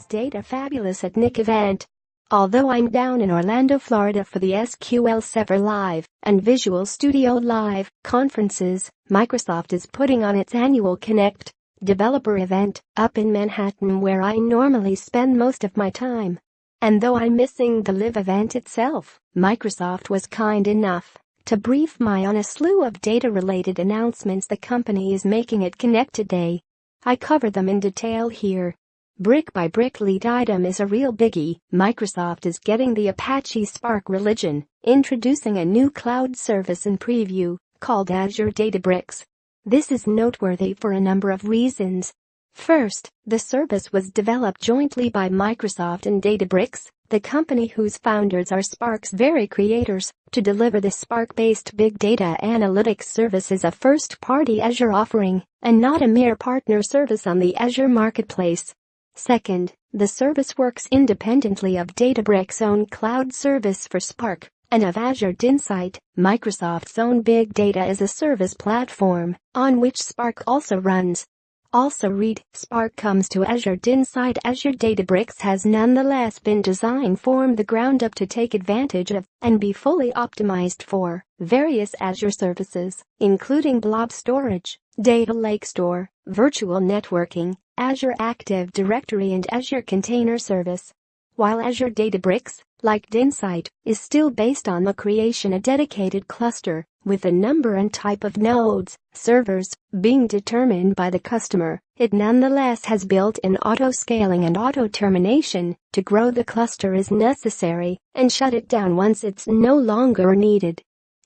Data Fabulous at NYC event. Although I'm down in Orlando, Florida for the SQL Sever Live and Visual Studio Live conferences, Microsoft is putting on its annual Connect developer event up in Manhattan, where I normally spend most of my time. And though I'm missing the live event itself, Microsoft was kind enough to brief me on a slew of data-related announcements the company is making at Connect today. I cover them in detail here. Brick by brick lead item is a real biggie. Microsoft is getting the Apache Spark religion, introducing a new cloud service in preview called Azure Databricks. This is noteworthy for a number of reasons. First, the service was developed jointly by Microsoft and Databricks, the company whose founders are Spark's very creators. To deliver the Spark-based big data analytics service is a first-party Azure offering and not a mere partner service on the Azure Marketplace. Second, the service works independently of Databricks' own cloud service for Spark and of Azure HDInsight, Microsoft's own big data as a service platform, on which Spark also runs. Also read, Spark comes to Azure HDInsight. Azure Databricks has nonetheless been designed from the ground up to take advantage of and be fully optimized for various Azure services, including blob storage, data lake store, virtual networking, Azure Active Directory and Azure Container Service. While Azure Databricks, like HDInsight, is still based on the creation of a dedicated cluster, with a number and type of nodes, servers, being determined by the customer, it nonetheless has built-in auto-scaling and auto-termination to grow the cluster as necessary and shut it down once it's no longer needed.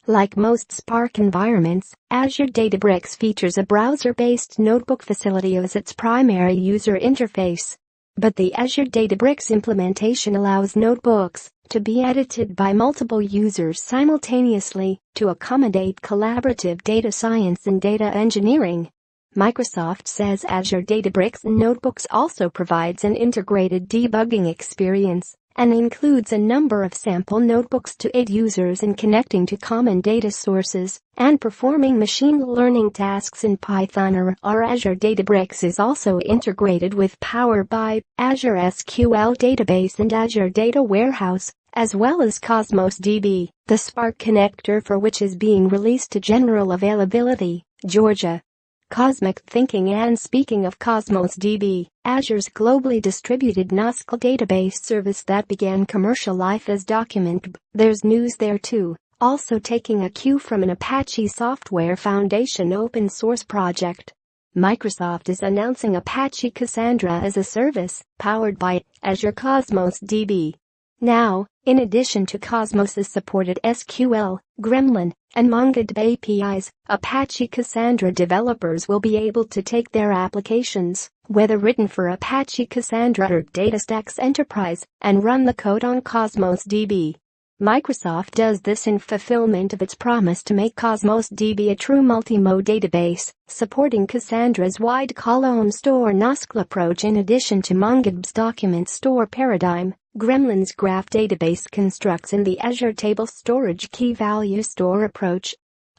Like most Spark environments, Azure Databricks features a browser-based notebook facility as its primary user interface. But the Azure Databricks implementation allows notebooks to be edited by multiple users simultaneously to accommodate collaborative data science and data engineering. Microsoft says Azure Databricks Notebooks also provides an integrated debugging experience and includes a number of sample notebooks to aid users in connecting to common data sources and performing machine learning tasks in Python or Azure Databricks is also integrated with Power BI, Azure SQL Database and Azure Data Warehouse, as well as Cosmos DB, the Spark connector for which is being released to general availability, Georgia. Cosmic thinking. And speaking of Cosmos DB, Azure's globally distributed NoSQL database service that began commercial life as Document, there's news there too. Also taking a cue from an Apache Software Foundation open source project. Microsoft is announcing Apache Cassandra as a service powered by Azure Cosmos DB. Now, in addition to Cosmos's supported SQL, Gremlin, and MongoDB APIs, Apache Cassandra developers will be able to take their applications, whether written for Apache Cassandra or DataStax Enterprise, and run the code on Cosmos DB. Microsoft does this in fulfillment of its promise to make Cosmos DB a true multi-mode database, supporting Cassandra's wide column store NoSQL approach in addition to MongoDB's document store paradigm. Gremlin's graph database constructs in the Azure Table Storage Key Value Store approach.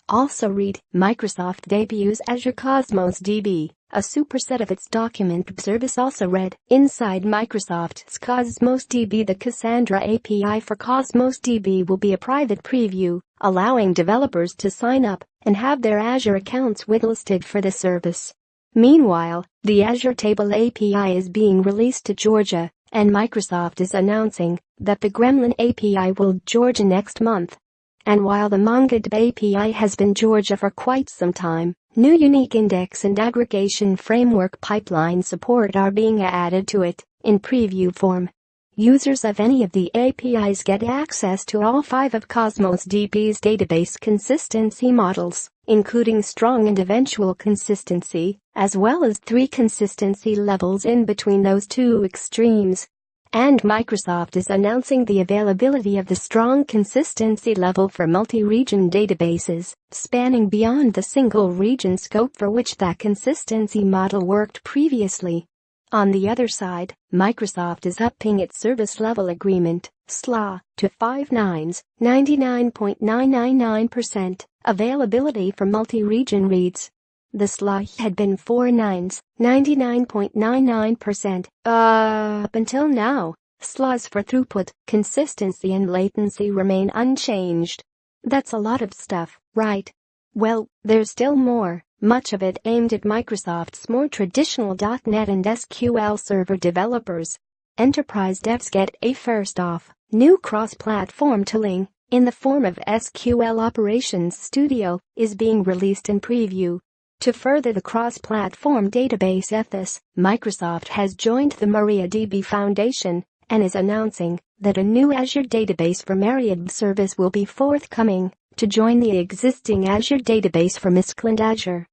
Also read, Microsoft debuts Azure Cosmos DB, a superset of its document service. Also read, inside Microsoft's Cosmos DB, the Cassandra API for Cosmos DB will be a private preview, allowing developers to sign up and have their Azure accounts whitelisted for the service. Meanwhile, the Azure Table API is being released to Georgia, and Microsoft is announcing that the Gremlin API will Georgia next month. And while the MongoDB API has been Georgia for quite some time, new unique index and aggregation framework pipeline support are being added to it in preview form. Users of any of the APIs get access to all 5 of Cosmos DB's database consistency models, including strong and eventual consistency, as well as 3 consistency levels in between those 2 extremes. And Microsoft is announcing the availability of the strong consistency level for multi-region databases, spanning beyond the single region scope for which that consistency model worked previously. On the other side, Microsoft is upping its service level agreement, SLA, to 5 nines, 99.999% availability for multi-region reads. The SLA had been 4 nines, 99.99%, up until now. SLAs for throughput, consistency and latency remain unchanged. That's a lot of stuff, right? Well, there's still more, much of it aimed at Microsoft's more traditional .NET and SQL Server developers. Enterprise devs get a first-off, new cross-platform tooling, in the form of SQL Operations Studio, is being released in preview. To further the cross-platform database ethos, Microsoft has joined the MariaDB Foundation and is announcing that a new Azure database for MariaDB service will be forthcoming to join the existing Azure database for Azure.